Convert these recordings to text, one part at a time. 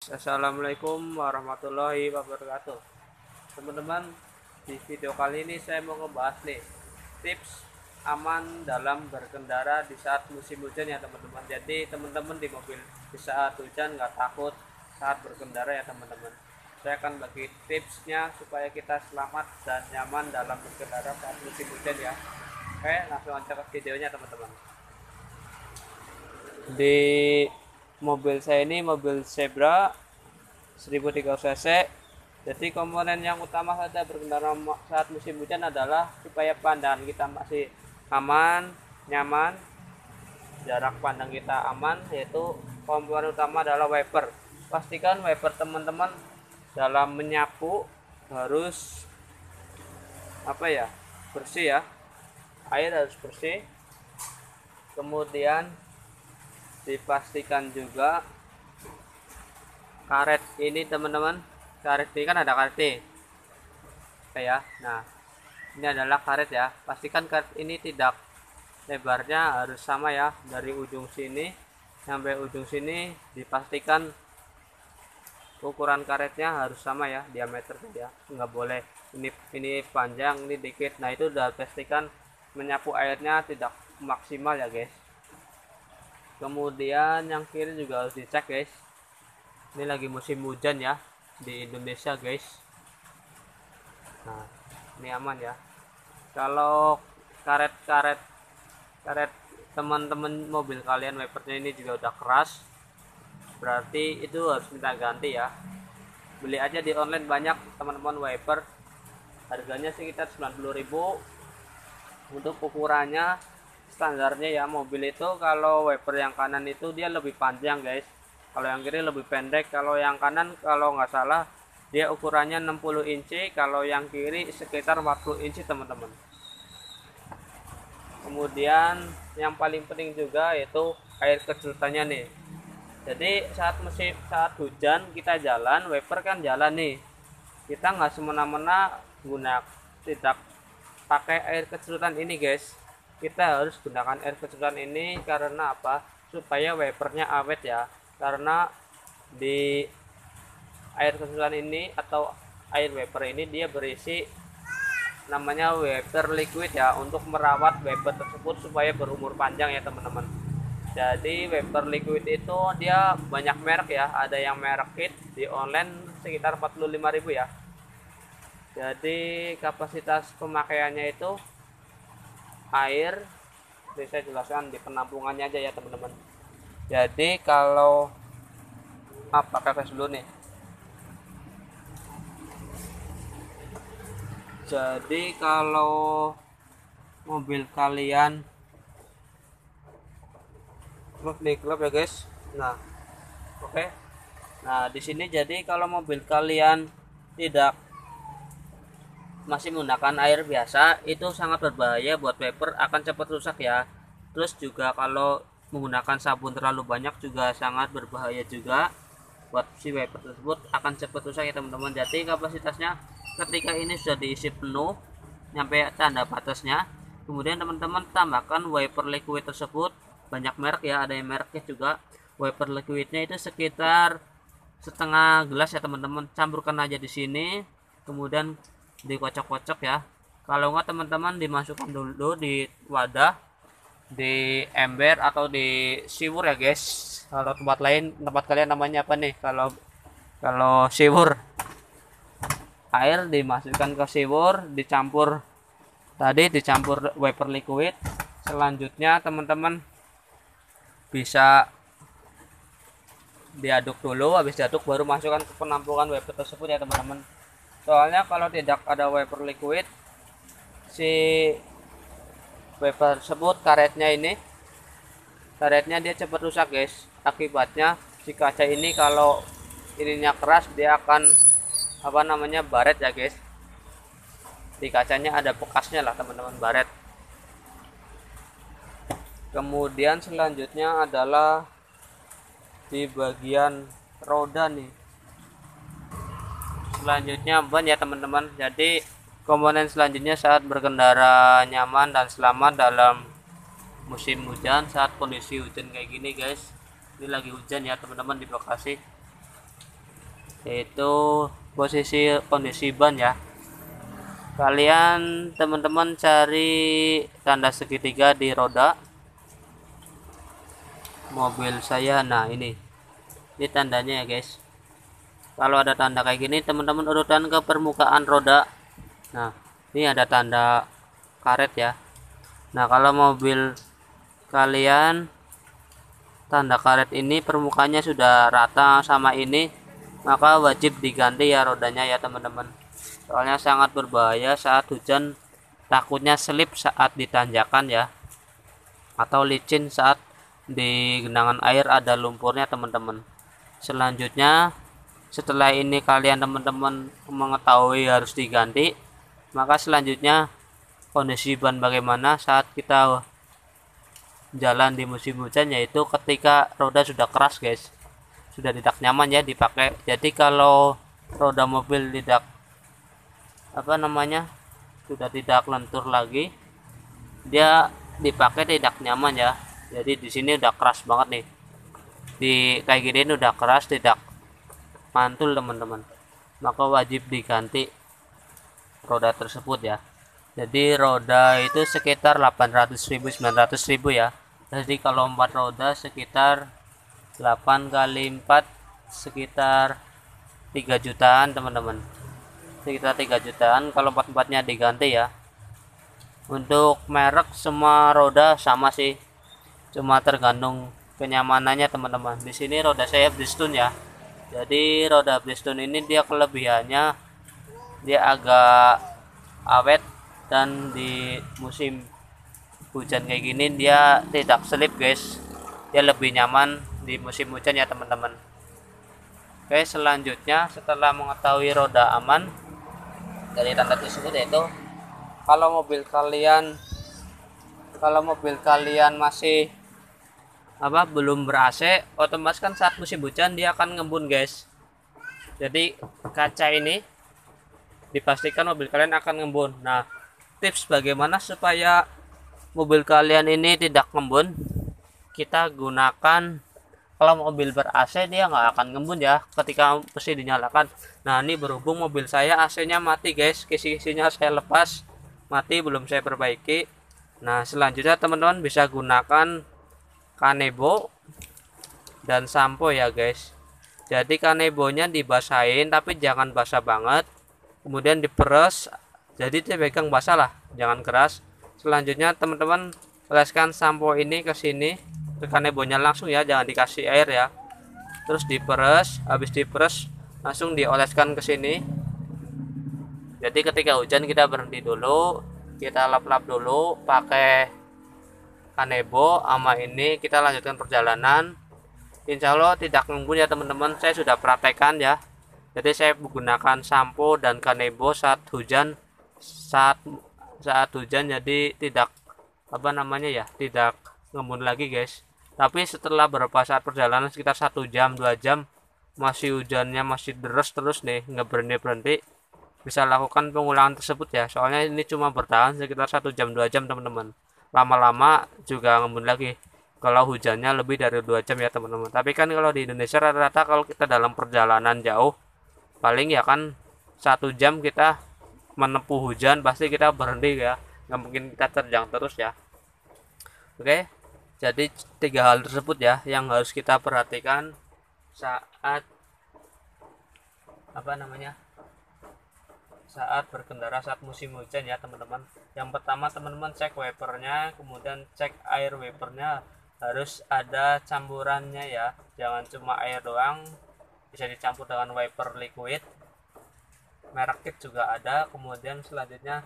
Assalamualaikum warahmatullahi wabarakatuh. Teman-teman, di video kali ini saya mau ngebahas nih tips aman dalam berkendara di saat musim hujan ya teman-teman. Jadi teman-teman di mobil di saat hujan nggak takut saat berkendara ya teman-teman. Saya akan bagi tipsnya supaya kita selamat dan nyaman dalam berkendara saat musim hujan ya. Oke, langsung aja ke videonya teman-teman. Di mobil saya ini mobil Zebra 1030 cc. Jadi komponen yang utama saat berkendara saat musim hujan adalah supaya pandangan kita masih aman, nyaman, jarak pandang kita aman, yaitu komponen utama adalah wiper. Pastikan wiper teman-teman dalam menyapu harus bersih ya, air harus bersih. Kemudian dipastikan juga karet ini teman-teman, karet ini kan ada karet nih. Oke ya, nah ini adalah karet ya. Pastikan karet ini tidak lebarnya harus sama ya, dari ujung sini sampai ujung sini. Dipastikan ukuran karetnya harus sama ya, diameternya ya, nggak boleh ini panjang ini dikit. Nah itu udah pastikan menyapu airnya tidak maksimal ya guys. Kemudian yang kiri juga harus dicek guys. Ini lagi musim hujan ya di Indonesia guys. Nah ini aman ya. Kalau karet teman-teman mobil kalian wipernya ini juga udah keras, berarti itu harus minta ganti ya. Beli aja di online banyak teman-teman wiper, harganya sekitar 90.000. Untuk ukurannya standarnya ya, mobil itu kalau wiper yang kanan itu dia lebih panjang guys, kalau yang kiri lebih pendek. Kalau yang kanan kalau nggak salah dia ukurannya 60 inci, kalau yang kiri sekitar 40 inci teman-teman. Kemudian yang paling penting juga yaitu air keserutannya nih. Jadi saat hujan kita jalan, wiper kan jalan nih, kita nggak semena-mena tidak pakai air keserutan ini guys. Kita harus gunakan air keserutan ini karena apa? Supaya wipernya awet ya. Karena di air keserutan ini atau air wiper ini dia berisi namanya wiper liquid ya, untuk merawat wiper tersebut supaya berumur panjang ya teman-teman. Jadi wiper liquid itu dia banyak merek ya, ada yang merek kit di online sekitar 45.000 ya. Jadi kapasitas pemakaiannya itu air, bisa jelaskan di penampungannya aja ya teman-teman. Jadi kalau pakai flash dulu nih. Jadi kalau mobil kalian klub ya guys. Nah, oke. Nah, di sini jadi kalau mobil kalian tidak masih menggunakan air biasa, itu sangat berbahaya buat wiper, akan cepat rusak ya. Terus juga kalau menggunakan sabun terlalu banyak juga sangat berbahaya juga buat si wiper tersebut, akan cepat rusak ya teman-teman. Jadi kapasitasnya ketika ini sudah diisi penuh sampai tanda batasnya, kemudian teman-teman tambahkan wiper liquid tersebut. Banyak merek ya, ada yang mereknya juga. Wiper liquidnya itu sekitar setengah gelas ya teman-teman. Campurkan aja di sini, kemudian dikocok-kocok ya. Kalau enggak teman-teman dimasukkan dulu di wadah, di ember atau di siwur ya guys. Kalau tempat lain, tempat kalian namanya apa nih? Kalau siwur, air dimasukkan ke siwur, dicampur wiper liquid. Selanjutnya teman-teman bisa diaduk dulu, habis diaduk baru masukkan ke penampungan wiper tersebut ya teman-teman. Soalnya kalau tidak ada wiper liquid, si wiper tersebut karetnya dia cepat rusak guys. Akibatnya si kaca ini kalau ininya keras dia akan baret ya guys. Di kacanya ada bekasnya lah teman-teman, baret. Kemudian selanjutnya adalah di bagian roda nih. Selanjutnya ban ya teman-teman. Jadi komponen selanjutnya saat berkendara nyaman dan selamat dalam musim hujan, saat kondisi hujan kayak gini guys. Ini lagi hujan ya teman-teman di Bekasi. yaitu posisi kondisi ban ya. Kalian teman-teman cari tanda segitiga di roda mobil saya. Nah, ini tandanya ya guys. Kalau ada tanda kayak gini, teman-teman urutan ke permukaan roda. Nah, ini ada tanda karet ya. Nah, kalau mobil kalian tanda karet ini permukaannya sudah rata sama ini, maka wajib diganti ya rodanya ya teman-teman. Soalnya sangat berbahaya saat hujan, takutnya selip saat ditanjakan ya, atau licin saat di genangan air ada lumpurnya teman-teman. Selanjutnya, setelah ini kalian teman-teman mengetahui harus diganti, maka selanjutnya kondisi ban bagaimana saat kita jalan di musim hujan, yaitu ketika roda sudah keras guys, sudah tidak nyaman ya dipakai. Jadi kalau roda mobil tidak sudah tidak lentur lagi, dia dipakai tidak nyaman ya. Jadi di sini udah keras banget nih, di kayak gini udah keras, tidak mantul teman-teman, maka wajib diganti roda tersebut ya. Jadi roda itu sekitar 800.000 900.000 ya. Jadi kalau 4 roda sekitar 8 kali 4 sekitar 3 jutaan teman-teman, sekitar 3 jutaan kalau 4-4-nya diganti ya. Untuk merek semua roda sama sih, cuma tergantung kenyamanannya teman-teman. Di sini roda saya Bridgestone ya. Jadi roda Bridgestone ini dia kelebihannya dia agak awet, dan di musim hujan kayak gini dia tidak selip guys, dia lebih nyaman di musim hujan ya teman-teman. Oke, selanjutnya setelah mengetahui roda aman dari tanda tersebut, yaitu kalau mobil kalian masih belum ber-AC, otomatis kan saat musim hujan dia akan ngembun guys. Jadi kaca ini dipastikan mobil kalian akan ngembun. Nah, tips bagaimana supaya mobil kalian ini tidak ngembun, kita gunakan, kalau mobil ber-AC dia nggak akan ngembun ya ketika mesin dinyalakan. Nah, ini berhubung mobil saya AC-nya mati guys, kisi-kisinya saya lepas mati, belum saya perbaiki. Nah, selanjutnya teman-teman bisa gunakan kanebo dan sampo ya guys. Jadi kanebonya dibasahin tapi jangan basah banget, kemudian diperes, jadi dia pegang basah lah, jangan keras. Selanjutnya teman-teman oleskan sampo ini ke sini, ke kanebonya langsung ya, jangan dikasih air ya. Terus diperes, habis diperes langsung dioleskan ke sini. Jadi ketika hujan kita berhenti dulu, kita lap-lap dulu pakai kanebo sama ini, kita lanjutkan perjalanan. Insya Allah tidak ngembun ya teman-teman, saya sudah praktekkan ya. Jadi saya menggunakan sampo dan kanebo saat hujan, jadi tidak tidak ngembun lagi guys. Tapi setelah beberapa saat perjalanan sekitar 1 jam 2 jam masih hujannya masih deras terus nih, nggak berhenti, bisa lakukan pengulangan tersebut ya. Soalnya ini cuma bertahan sekitar 1 jam 2 jam teman-teman, lama-lama juga ngembun lagi kalau hujannya lebih dari 2 jam ya teman-teman. Tapi kan kalau di Indonesia rata-rata kalau kita dalam perjalanan jauh, paling ya kan 1 jam kita menempuh hujan, pasti kita berhenti ya, nggak mungkin kita terjang terus ya. Oke, jadi 3 hal tersebut ya yang harus kita perhatikan saat saat berkendara saat musim hujan ya teman-teman. Yang pertama teman-teman cek wipernya, kemudian cek air wipernya harus ada campurannya ya, jangan cuma air doang, bisa dicampur dengan wiper liquid, merek kit juga ada. Kemudian selanjutnya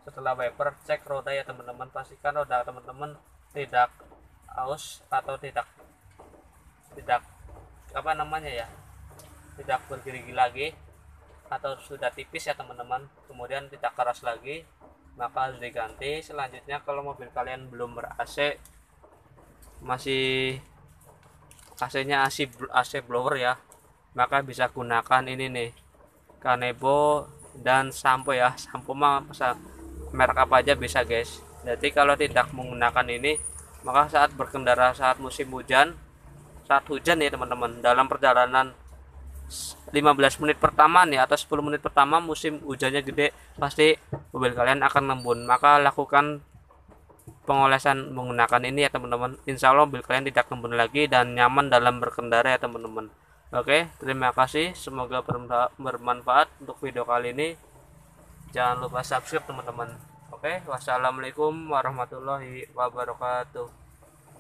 setelah wiper cek roda ya teman-teman, pastikan roda teman-teman tidak aus atau tidak tidak bergerigi lagi atau sudah tipis ya teman-teman, kemudian tidak keras lagi, maka harus diganti. Selanjutnya kalau mobil kalian belum ber-AC, masih AC-nya AC blower ya, maka bisa gunakan ini nih, kanebo dan sampo ya. Sampo mah merek apa aja bisa guys. Jadi kalau tidak menggunakan ini, maka saat berkendara saat musim hujan, saat hujan ya teman-teman, dalam perjalanan 15 menit pertama nih atau 10 menit pertama musim hujannya gede, pasti mobil kalian akan ngembun. Maka lakukan pengolesan menggunakan ini ya teman-teman. Insya Allah mobil kalian tidak ngembun lagi dan nyaman dalam berkendara ya teman-teman. Oke, terima kasih, semoga bermanfaat untuk video kali ini. Jangan lupa subscribe teman-teman. Oke, wassalamualaikum warahmatullahi wabarakatuh.